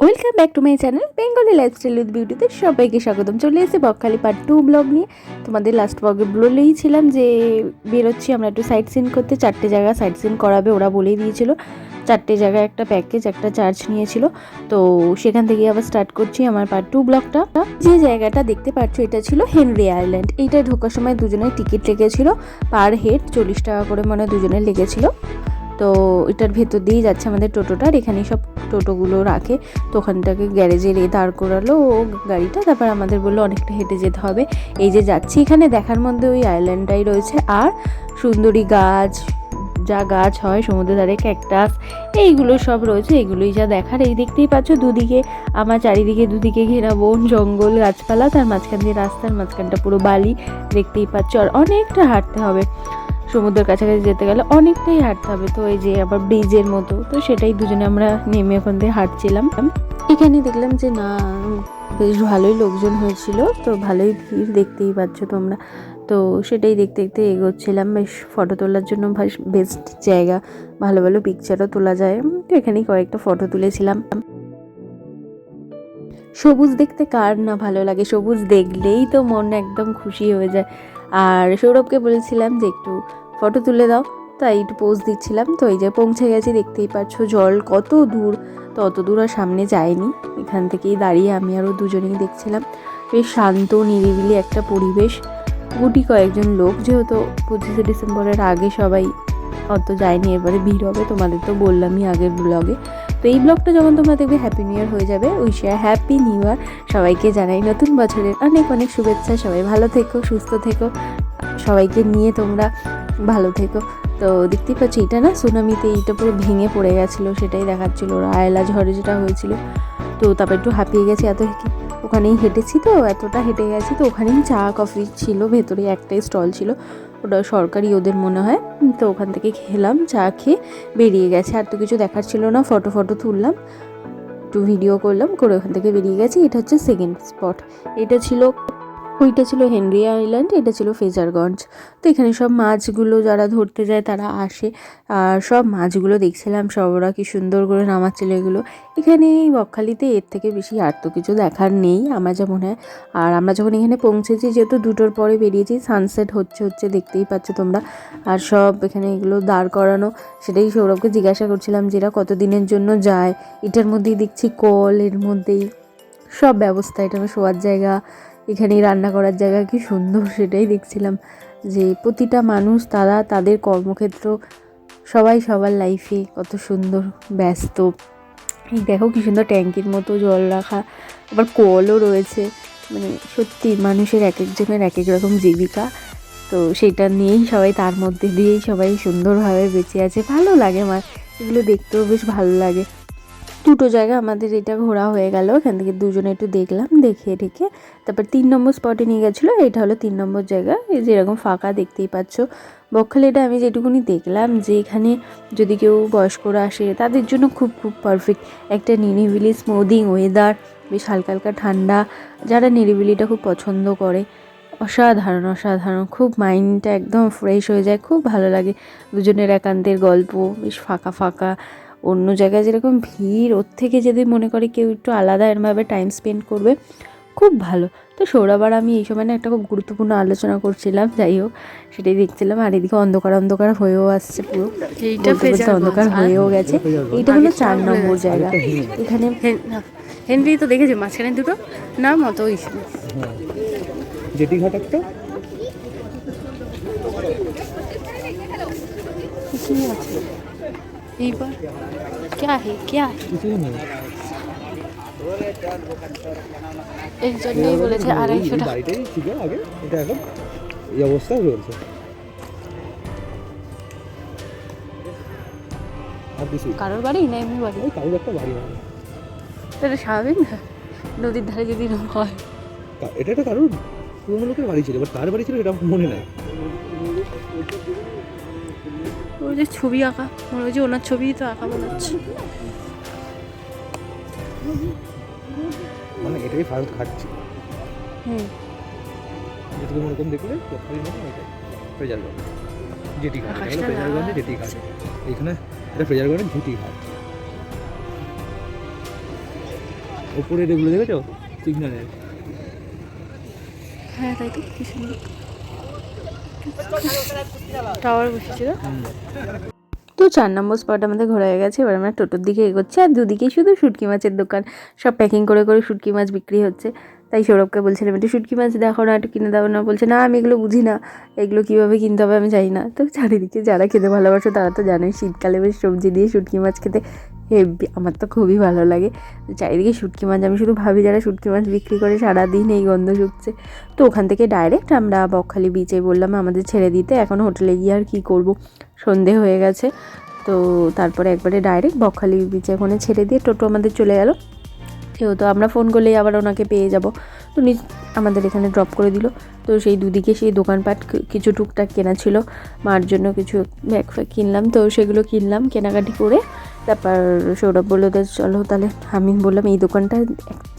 Welcome back to my channel Bengali lifestyle with বিউটিতে সবাইকে স্বাগতম। চলে এসে বকখালি পার্ট 2 ব্লগ নিয়ে। তোমাদের লাস্ট ব্লগে বলেই ছিলাম যে বেরোচ্ছি আমরা একটু সাইট সিন করতে, 4টে জায়গা সাইট সিন করাবে ওরা বলেই দিয়েছিল। 4টে জায়গায় একটা প্যাকেজ, একটা চার্জ নিয়েছিল, তো সেখান থেকে আবার স্টার্ট করছি আমার পার্ট 2 ব্লগটা। যে জায়গাটা দেখতে পাচ্ছ এটা ছিল হেনরি আইল্যান্ড। এইটায় ঢোকার সময় দুজনের টিকিট লেগেছিল, পার হেড 40 টাকা করে মানে দুজনের লেগেছিল। তো এটার ভেতর দিয়েই যাচ্ছে আমাদের টোটোটার, এখানেই সব টোটোগুলো রাখে। তো ওখানটাকে গ্যারেজে দাঁড় করালো ও গাড়িটা, তারপর আমাদের বললো অনেকটা হেঁটে যেতে হবে। এই যে যাচ্ছি, এখানে দেখার মধ্যে ওই আইল্যান্ডটাই রয়েছে, আর সুন্দরী গাছ, যা গাছ হয় সমুদ্রের ধারে, ক্যাকটাস, এইগুলো সব রয়েছে। এগুলোই যা দেখার। এই দেখতেই পাচ্ছ দুদিকে আমার চারিদিকে দুদিকে ঘেরা বন জঙ্গল গাছপালা, তার মাঝখান দিয়ে রাস্তার মাঝখানটা পুরো বালি দেখতেই পাচ্ছ। আর অনেকটা হাঁটতে হবে, সমুদ্রের কাছাকাছি যেতে গেলে অনেকটাই হাঁটতে হবে। তো এই যে আবার ব্রিজের মতো, তো সেটাই দুজনে আমরা নেমে ওখান থেকে হাঁটছিলাম। এখানে দেখলাম যে না, বেশ ভালোই লোকজন হয়েছিল, তো ভালোই ভিড় দেখতেই পাচ্ছ তোমরা। তো সেটাই দেখতে দেখতে এগোচ্ছিলাম। বেশ ফটো তোলার জন্য বেস্ট জায়গা, ভালো ভালো পিকচারও তোলা যায়। তো এখানেই কয়েকটা ফটো তুলেছিলাম। সবুজ দেখতে কার না ভালো লাগে, সবুজ দেখলেই তো মন একদম খুশি হয়ে যায়। আর সৌরভকে বলেছিলাম যে একটু ফটো তুলে দাও, তাই একটু পোজ দিচ্ছিলাম। তো এই যে পৌঁছে গেছি, দেখতেই পাচ্ছ জল কত দূর, তো অত দূর আর সামনে যায়নি, এখান থেকেই দাঁড়িয়ে আমি আরও দুজনেই দেখছিলাম। বেশ শান্ত নিরিবিলি একটা পরিবেশ, গুটি কয়েকজন লোক, যেহেতু 25শে ডিসেম্বরের আগে সবাই অত যায়নি, এবারে ভিড় হবে তোমাদের তো বললামই আগের ব্লগে। তো এই ব্লগটা যখন তোমরা দেখবে হ্যাপি নিউ ইয়ার হয়ে যাবে, হ্যাপি নিউ ইয়ার সবাইকে জানাই, নতুন বছরের অনেক অনেক শুভেচ্ছা। সবাই ভালো থেকো, সুস্থ থেকো, সবাইকে নিয়ে তোমরা ভালো থেকো। তো দেখতেই পাচ্ছি এটা না সুনামিতে এইটা পুরো ভেঙে পড়ে গেছিলো, সেটাই দেখাচ্ছিলো ওরা, আয়লা ঝড়ে যেটা হয়েছিল। তো তারপর একটু হাঁপিয়ে গেছি, এত ওখানেই হেঁটেছি, তো এতটা হেঁটে গেছি। তো ওখানেই চা কফি ছিল, ভেতরে একটাই স্টল ছিল, ওটা সরকারি ওদের মনে হয়। তো ওখান থেকে খেলাম, চা খেয়ে বেরিয়ে গেছে। আর তো কিছু দেখার ছিল না, ফটো তুললাম, একটু ভিডিও করলাম, করে ওখান থেকে বেরিয়ে গেছি। এটা হচ্ছে সেকেন্ড স্পট, ওইটা ছিল হেনরি আইল্যান্ড, এটা ছিল ফ্রেজারগঞ্জ। তো এখানে সব মাছগুলো যারা ধরতে যায় তারা আসে, আর সব মাছগুলো দেখছিলাম, সব ওরা কি সুন্দর করে নামাচ্ছিল এগুলো। এখানে এই বকখালিতে এর থেকে বেশি আর তো কিছু দেখার নেই আমার যা মনে হয়। আর আমরা যখন এখানে পৌঁছেছি, যেহেতু 2টোর পরে বেরিয়েছি, সানসেট হচ্ছে দেখতেই পাচ্ছ তোমরা। আর সব এখানে এগুলো দাঁড় করানো, সেটাই সৌরভকে জিজ্ঞাসা করছিলাম যে এরা কতদিনের জন্য যায়। এটার মধ্যেই দেখছি কল, এর মধ্যেই সব ব্যবস্থা, এটা শোয়ার জায়গা, এখানেই রান্না করার জায়গা, কি সুন্দর সেটাই দেখছিলাম। যে প্রতিটা মানুষ তারা তাদের কর্মক্ষেত্র, সবাই সবার লাইফে কত সুন্দর ব্যস্ত। এই দেখো কি সুন্দর ট্যাঙ্কির মতো জল রাখা, আবার কলও রয়েছে। মানে সত্যি মানুষের এক একজনের এক এক রকম জীবিকা, তো সেটা নিয়েই সবাই, তার মধ্যে দিয়েই সবাই সুন্দরভাবে বেঁচে আছে। ভালো লাগে আমার এগুলো দেখতেও, বেশ ভালো লাগে। 2টো জায়গা আমাদের এটা ঘোরা হয়ে গেল, এখান থেকে দুজনে একটু দেখলাম, দেখে রেখে তারপর 3 নম্বর স্পটে নিয়ে গেছিলো। এটা হলো 3 নম্বর জায়গা, এই যে এরকম ফাঁকা দেখতেই পাচ্ছ বকখালিটা। আমি যেটুকুনি দেখলাম যে এখানে যদি কেউ বয়স্করা আসে তাদের জন্য খুব খুব পারফেক্ট একটা নিরিবিলি স্মুদিং ওয়েদার, বেশ হালকা হালকা ঠান্ডা, যারা নিরিবিলিটা খুব পছন্দ করে, অসাধারণ অসাধারণ, খুব মাইন্ডটা একদম ফ্রেশ হয়ে যায়, খুব ভালো লাগে। দুজনের একান্তের গল্প, বেশ ফাঁকা ফাঁকা। অন্য জায়গায় যেরকম ভিড়, ওর থেকে যদি মনে করে কেউ একটু আলাদা এরমভাবে টাইম স্পেন্ড করবে, খুব ভালো। তো সৌরভ আর আমি এই সময় না একটা খুব গুরুত্বপূর্ণ আলোচনা করছিলাম, যাই হোক সেটাই দেখছিলাম। আর এদিকে অন্ধকার অন্ধকার হয়েও আসছে, পুরো অন্ধকার হয়েও গেছে। এইটা হলো 4 নম্বর জায়গা। এখানে হেনরি তো দেখেছি মাঝখানে দুটো নাম অত জেটি ঘাট একটা এইবার क्या है কিছুই নেই। এই জন্যই বলেছে 250 টাকা। বাড়িটাই ছিল আগে, এটা এখন এই অবস্থায় রয়েছে। আর কিছু কারোর বাড়ি না এমনি বাড়ি, ওই কারোর একটা বাড়ি হবে, তাহলে স্বাভাবিক না নদীর ধারে যদি হয়। এটা একটা কারোর পুরোনো লোকের বাড়ি ছিল, এবার কার বাড়ি ছিল এটা মনে নাই। ওই যে ছবি আঁকা, মনে হচ্ছে ওনার ছবি তো আঁকা মনে হচ্ছে। মানে এটাই ভারত ঘাট ছিল, যেটুকু ওরকম দেখলে বকখালির মতো ওটাই ফ্রেজারগঞ্জ জেটি ঘাট। এটা হলো ফ্রেজারগঞ্জে জেটি ঘাট, এখানে এটা ফ্রেজারগঞ্জের জেটি ঘাট। ওপরে এগুলো দেখেছো সিগন্যালের? হ্যাঁ তাই তো, কি সুন্দর টাওয়ার বসেছিল। তো 4 নম্বর স্পট আমাদের ঘোরা হয়ে গেছে। এবার আমরা টোটোর দিকে এগোচ্ছি, আর দুদিকেই শুধু শুটকি মাছের দোকান, সব প্যাকিং করে করে শুটকি মাছ বিক্রি হচ্ছে। তাই সৌরভকে বলছিলাম একটু শুটকি মাছ দেখো না, একটু কিনে দাও না। বলছে না আমি এগুলো বুঝি না, এগুলো কীভাবে কিনতে হবে আমি জানি না। তো চারিদিকে যারা খেতে ভালোবাসো তারা তো জানোই, শীতকালে বেশ সবজি দিয়ে শুটকি মাছ খেতে হেব্বি, আমার তো খুবই ভালো লাগে। তো চারিদিকে শুটকি মাছ, আমি শুধু ভাবি যারা শুটকি মাছ বিক্রি করে সারাদিন এই গন্ধ শুকছে। তো ওখান থেকে ডাইরেক্ট আমরা বকখালি বিচে বললাম আমাদের ছেড়ে দিতে, এখন হোটেলে গিয়ে আর কী করবো, সন্ধে হয়ে গেছে। তো তারপরে একবারে ডাইরেক্ট বকখালি বিচে ওখানে ছেড়ে দিয়ে টোটো আমাদের চলে গেল। যেহেতু আমরা ফোন করলেই আবার ওনাকে পেয়ে যাব, তো আমাদের এখানে ড্রপ করে দিল। তো সেই দুদিকে সেই দোকানপাট কিছু টুকটাক কেনা ছিল, মার জন্য কিছু ব্যাগ ফ্যাগ কিনলাম, তো সেগুলো কিনলাম কেনাকাটি করে। তারপর সৌরভ বললো তো চলো তাহলে। আমি বললাম এই দোকানটা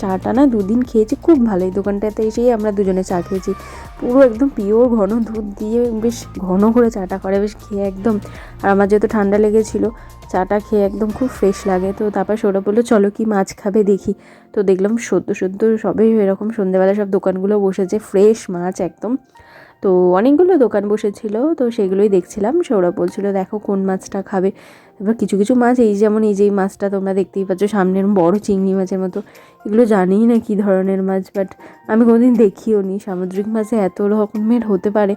চাটা না 2 দিন খেয়েছি, খুব ভালো। এই দোকানটাতে এসেই আমরা দুজনে চা খেয়েছি, পুরো একদম পিওর ঘন দুধ দিয়ে বেশ ঘন করে চাটা করে, বেশ খেয়ে একদম। আর আমার যেহেতু ঠান্ডা লেগেছিলো, চাটা খেয়ে একদম খুব ফ্রেশ লাগে। তো তারপর সৌরভ বললো চলো কি মাছ খাবে দেখি। তো দেখলাম সদ্য সবেই এরকম সন্ধ্যেবেলা সব দোকানগুলো বসেছে, ফ্রেশ মাছ একদম। তো অনেকগুলো দোকান বসেছিল, তো সেগুলোই দেখছিলাম। সৌরভ বলছিল দেখো কোন মাছটা খাবে। এবার কিছু কিছু মাছ এই যেমন এই যেই মাছটা তোমরা দেখতেই পাচ্ছ সামনের বড় চিংড়ি মাছের মতো, এগুলো জানিই না কী ধরনের মাছ, বাট আমি কোনোদিন দেখিও নি সামুদ্রিক মাছে এত রকমের হতে পারে।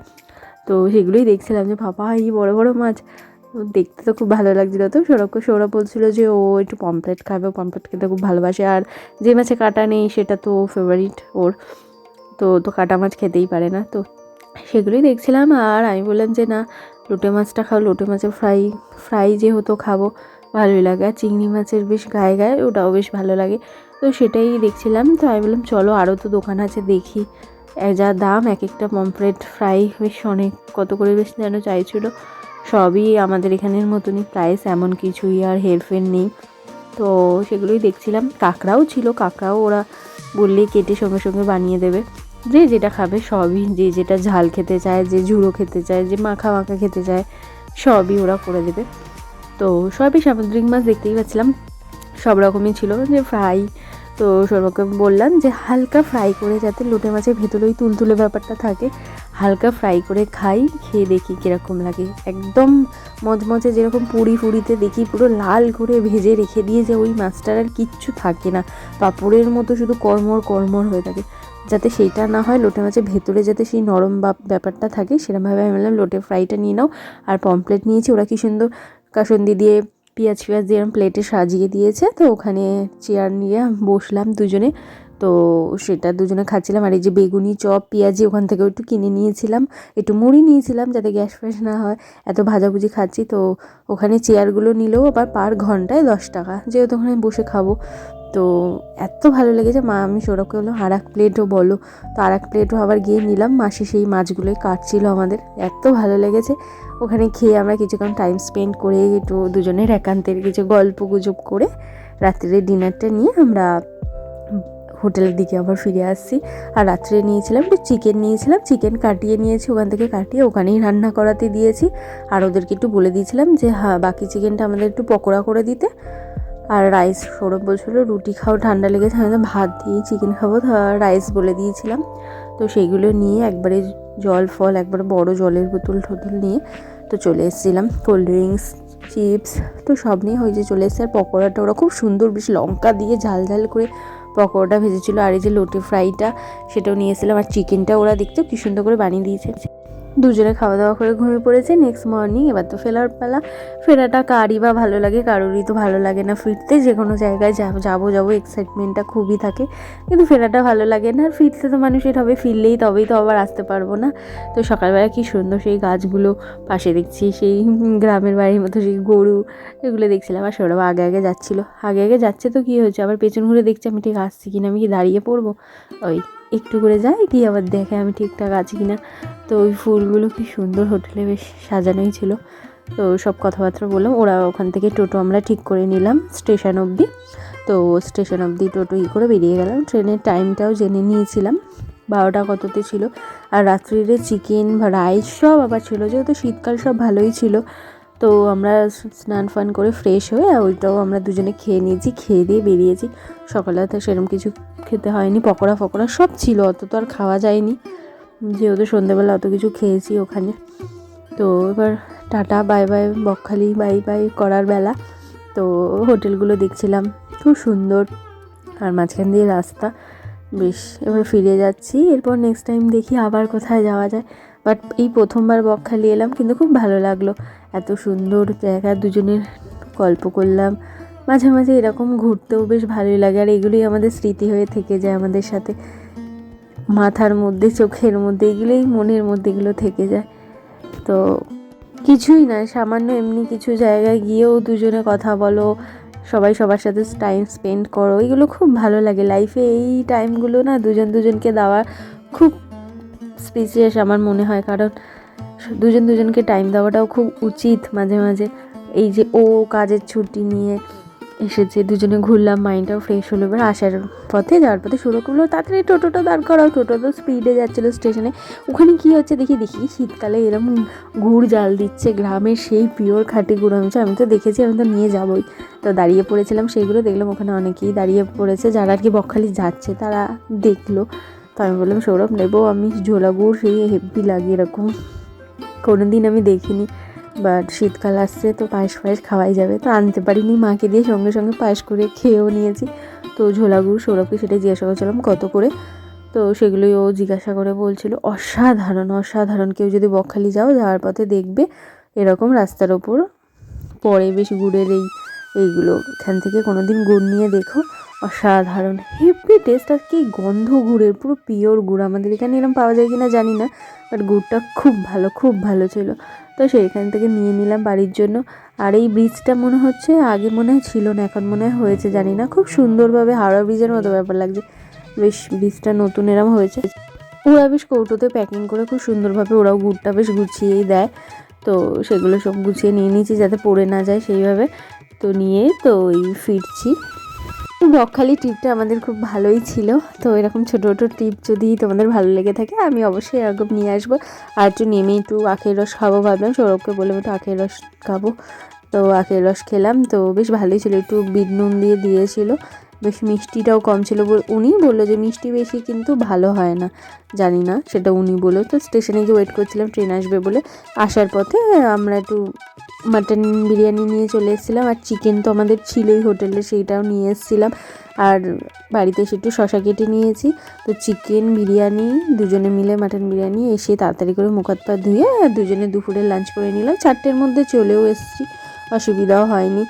তো সেগুলোই দেখছিলাম যে বাবা এই বড় বড় মাছ, দেখতে তো খুব ভালো লাগছিলো। তো সৌরভ বলছিল যে ও একটু পমফ্রেট খাবে, পমফ্রেট খেতে খুব ভালোবাসে, আর যে মাছে কাঁটা নেই সেটা তো ফেভারিট ওর, তো কাঁটা মাছ খেতেই পারে না। তো সেগুলোই দেখছিলাম, আর আমি বললাম যে না লোটে মাছটা খাও, লোটে মাছের ফ্রাই যেহেতু খাবো ভালোই লাগে, আর চিংড়ি মাছের বেশ গায়ে গায়ে ওটাও বেশ ভালো লাগে। তো সেটাই দেখছিলাম। তো আমি বললাম চলো আরও তো দোকান আছে দেখি, যা দাম এক একটা পমফ্রেট ফ্রাই বেশ অনেক কত করে বেশ যেন চাইছিল। সবই আমাদের এখানের মতনই প্রাইস, এমন কিছুই আর হেরফের নেই। তো সেগুলোই দেখছিলাম। কাঁকড়াও ছিল, কাঁকড়াও ওরা বললেই কেটে সঙ্গে সঙ্গে বানিয়ে দেবে। যে যেটা খাবে সবই, যে যেটা ঝাল খেতে চায়, যে ঝুড়ো খেতে চায়, যে মাখা মাখা খেতে চায়, সবই ওরা করে দেবে। তো সবই সামুদ্রিক মাছ দেখতেই পাচ্ছিলাম, সব রকমই ছিল যে ফ্রাই। তো সৌরভকে বললাম যে হালকা ফ্রাই করে, যাতে লোটে মাছের ভেতরে ওই তুলতুলে ব্যাপারটা থাকে, হালকা ফ্রাই করে খাই, খেয়ে দেখি কীরকম লাগে। একদম মচমচে যেরকম পুরিতে দেখি পুরো লাল করে ভেজে রেখে দিয়ে, যে ওই মাছটার আর কিচ্ছু থাকে না, পাঁপড়ের মতো শুধু কড়মড় হয়ে থাকে, যাতে সেইটা না হয়, লোটে মাছের ভেতরে যাতে সেই নরম ব্যাপারটা থাকে সেরকমভাবে আমি বললাম লোটে ফ্রাইটা নিয়ে নাও। আর পমফ্রেট নিয়েছি, ওরা কি সুন্দর কাসুন্দি দিয়ে পেঁয়াজ দিয়ে প্লেটে সাজিয়ে দিয়েছে। তো ওখানে চেয়ার নিয়ে বসলাম দুজনে, তো সেটা দুজনে খাচ্ছিলাম। আর এই যে বেগুনি চপ পেঁয়াজি ওখান থেকেও একটু কিনে নিয়েছিলাম, একটু মুড়ি নিয়েছিলাম যাতে গ্যাস ফ্যাস না হয়, এত ভাজাভুজি খাচ্ছি। তো ওখানে চেয়ারগুলো নিলেও আবার পার ঘন্টায় 10 টাকা, যেহেতু ওখানে বসে খাবো। তো এত ভালো লেগেছে, আমি সৌরভকে বললাম আর এক প্লেটও বলো। তো আর এক প্লেটও আবার গিয়ে নিলাম, মাসি সেই মাছগুলোই কাটছিল আমাদের, এত ভালো লেগেছে। ওখানে খেয়ে আমরা কিছুক্ষণ টাইম স্পেন্ড করে একটু দুজনের একান্তের কিছু গল্প গুজব করে রাত্রের ডিনারটা নিয়ে আমরা হোটেলের দিকে আবার ফিরে আসছি। আর রাত্রে নিয়েছিলাম একটু চিকেন নিয়েছিলাম, চিকেন কাটিয়ে নিয়েছি, ওখান থেকে কাটিয়ে ওখানেই রান্না করাতে দিয়েছি। আর ওদেরকে একটু বলে দিয়েছিলাম যে হ্যাঁ বাকি চিকেনটা আমাদের একটু পকোড়া করে দিতে। আর রাইস, সৌরভ বলছিল রুটি খাও ঠান্ডা লেগেছে, আমি ভাত দিয়ে চিকেন খাবো, রাইস বলে দিয়েছিলাম। তো সেইগুলো নিয়ে একবারে জল ফল একবারে বড় জলের বোতল নিয়ে তো চলে এসেছিলাম। কোল্ড ড্রিঙ্কস চিপস তো সব নিয়ে হয়ে যে চলে এসেছে। আর পকোড়াটা ওরা খুব সুন্দর বেশ লঙ্কা দিয়ে ঝাল করে পকোড়াটা ভেজেছিল। আর এই যে লোটে ফ্রাইটা সেটাও নিয়ে এসেছিলাম। আর চিকেনটা ওরা দেখতেও কি সুন্দর করে বানিয়ে দিয়েছে। দুজনে খাওয়া দাওয়া করে ঘুমিয়ে পড়েছে। নেক্সট মর্নিং এবার তো ফেরার পালা। ফেরাটা কারই বা ভালো লাগে, কারোরই তো ভালো লাগে না ফিরতে। যে কোনো জায়গায় যাবো এক্সাইটমেন্টটা খুবই থাকে, কিন্তু ফেরাটা ভালো লাগে না। আর ফিরতে তো মানুষের হবে, ফিরলেই তবেই তো আবার আসতে পারবো না। তো সকালবেলা কি সুন্দর সেই গাছগুলো পাশে দেখছি, সেই গ্রামের বাড়ির মতো সেই গরু, এগুলো দেখছিলাম। আর সৌরভ আগে যাচ্ছে, তো কী হয়েছে, আবার পেছন ঘুরে দেখছি আমি ঠিক আসছি কিনা, আমি কি দাঁড়িয়ে পড়বো। ওই একটু করে যায় কি আবার দেখে আমি ঠিকঠাক আছি কিনা। তো ওই ফুলগুলো কি সুন্দর হোটেলে বেশ সাজানোই ছিল। তো সব কথাবার্তা বললাম। ওরা ওখান থেকে টোটো আমরা ঠিক করে নিলাম স্টেশন অবধি। তো স্টেশন অবধি টোটো করে বেরিয়ে গেলাম। ট্রেনের টাইমটাও জেনে নিয়েছিলাম, 12টা কততে ছিল। আর রাত্রিরে চিকেন বা রাইস সব আবার ছিল, যেহেতু শীতকাল সব ভালোই ছিল। তো আমরা স্নান ফান করে ফ্রেশ হয়ে ওইটাও আমরা দুজনে খেয়ে নিয়েছি, খেয়ে দিয়ে বেরিয়েছি। সকালে তো সেরকম কিছু খেতে হয়নি, পকোড়া ফকোড়া সব ছিল, অত তো আর খাওয়া যায়নি যেহেতু সন্ধ্যেবেলা অত কিছু খেয়েছি ওখানে। তো এবার tata bye bye, Bakkhali bye bye করার বেলা। তো হোটেলগুলো দেখছিলাম, খুব সুন্দর, আর মাঝখান দিয়ে রাস্তা বেশ। এবার ফিরে যাচ্ছি, এরপর নেক্সট টাইম দেখি আবার কোথায় যাওয়া যায়। বাট এই প্রথমবার বকখালি এলাম, কিন্তু খুব ভালো লাগলো, এত সুন্দর জায়গা, দুজনের গল্প করলাম। মাঝে মাঝে এরকম ঘুরতেও বেশ ভালোই লাগে, আর এগুলোই আমাদের স্মৃতি হয়ে থেকে যায় আমাদের সাথে, মাথার মধ্যে চোখের মধ্যে এগুলোই, মনের মধ্যে এগুলো থেকে যায়। তো কিছুই না, সামান্য এমনি কিছু জায়গায় গিয়েও দুজনে কথা বলো, সবাই সবার সাথে টাইম স্পেন্ড করো, এগুলো খুব ভালো লাগে লাইফে। এই টাইমগুলো না দুজন দুজনকে দেওয়া খুব স্পেশিয়াস আমার মনে হয়, কারণ দুজন দুজনকে টাইম দেওয়াটাও খুব উচিত মাঝে মাঝে। এই যে ও কাজের ছুটি নিয়ে এসেছে, দুজনে ঘুরলাম, মাইন্ডটাও ফ্রেশ হলো। এবার আসার পথে, যাওয়ার পথে শুরু করলো তাড়াতাড়ি টোটোটা দাঁড় করাও, টোটো তো স্পিডে যাচ্ছিলো স্টেশনে। ওখানে কী হচ্ছে দেখি শীতকালে এরকম গুড় জাল দিচ্ছে, গ্রামের সেই পিওর খাঁটি গুড়। আমি তো দেখেছি, আমি তো নিয়ে যাবোই। তো দাঁড়িয়ে পড়েছিলাম, সেইগুলো দেখলাম, ওখানে অনেকেই দাঁড়িয়ে পড়েছে, যারা আর কি বকখালি যাচ্ছে তারা দেখলো। তো আমি বললাম সৌরভ নেবো আমি ঝোলা গুড়, সেই হেভি লাগে, এরকম কোনো দিন আমি দেখিনি। বাট শীতকাল আসছে তো পায়েস ফায়েস খাওয়াই যাবে, তো আনতে পারিনি, মাকে দিয়ে সঙ্গে সঙ্গে পায়েস করে খেয়েও নিয়েছি। তো ঝোলা গুড় সৌরভকে সেটাই জিজ্ঞাসা করছিলাম কত করে, তো সেগুলোই ও জিজ্ঞাসা করে বলছিল অসাধারণ অসাধারণ। কেউ যদি বকখালি যাওয়ার পথে দেখবে এরকম রাস্তার ওপর পরে বেশ গুড়ের এইগুলো, এখান থেকে কোনো দিন গুড় নিয়ে দেখো, অসাধারণ হেভি টেস্ট। আর কি গন্ধ গুড়ের, পুরো পিওর গুড়। আমাদের এখানে এরকম পাওয়া যায় কিনা জানি না, বাট গুড়টা খুব ভালো ছিল। তো সেইখান থেকে নিয়ে নিলাম বাড়ির জন্য। আর এই ব্রিজটা মনে হচ্ছে আগে মনে হয় ছিল না, এখন মনে হয় হয়েছে, জানি না, খুব সুন্দরভাবে হাওড়া ব্রিজের মতো ব্যাপার লাগছে, বেশ ব্রিজটা নতুন এরম হয়েছে। ওরা বেশ কৌটোতে প্যাকিং করে খুব সুন্দরভাবে ওরাও গুড়টা বেশ গুছিয়েই দেয়। তো সেগুলো সব গুছিয়ে নিয়ে নিয়েছি যাতে পড়ে না যায় সেইভাবে। তো নিয়ে তো এই ফিরছি। বকখালি ট্রিপটা আমাদের খুব ভালোই ছিল। তো এরকম ছোটো ছোটো ট্রিপ যদি তোমাদের ভালো লেগে থাকে, আমি অবশ্যই এরকম নিয়ে আসবো। আর একটু নেমে একটু আখের রস খাবো ভাবলাম, সৌরভকে বললাম একটু আখের রস খাবো। তো আখের রস খেলাম, তো বেশ ভালোই ছিল, একটু বিট নুন দিয়ে দিয়েছিল, বেশ মিষ্টিটাও কম ছিল। উনি বললো যে মিষ্টি বেশি কিন্তু ভালো হয় না, জানি না সেটা উনি বললো। তো স্টেশনে গিয়ে ওয়েট করছিলাম ট্রেন আসবে বলে। আসার পথে আমরা একটু মাটন বিরিয়ানি নিয়ে চলে এসেছিলাম, আর চিকেন তো আমাদের ছিলই হোটেলে, সেইটাও নিয়ে এসেছিলাম। আর বাড়িতে এসে একটু শশা কেটে নিয়েছি। তো চিকেন বিরিয়ানি দুজনে মিলে, মাটন বিরিয়ানি এসে তাড়াতাড়ি করে মুখ হাত পা ধুয়ে দুজনে দুপুরে লাঞ্চ করে নিলাম। 4টের মধ্যে চলেও এসেছি, অসুবিধাও হয়নি।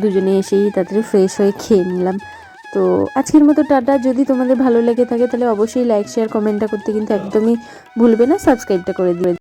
দুজনে এসেই তাড়াতাড়ি ফ্রেশ হয়ে খেয়ে নিলাম। তো আজকের মতো টাটা। যদি তোমাদের ভালো লেগে থাকে তাহলে অবশ্যই লাইক শেয়ার কমেন্টটা করতে কিন্তু একদমই ভুলবে না, সাবস্ক্রাইবটা করে দিবে।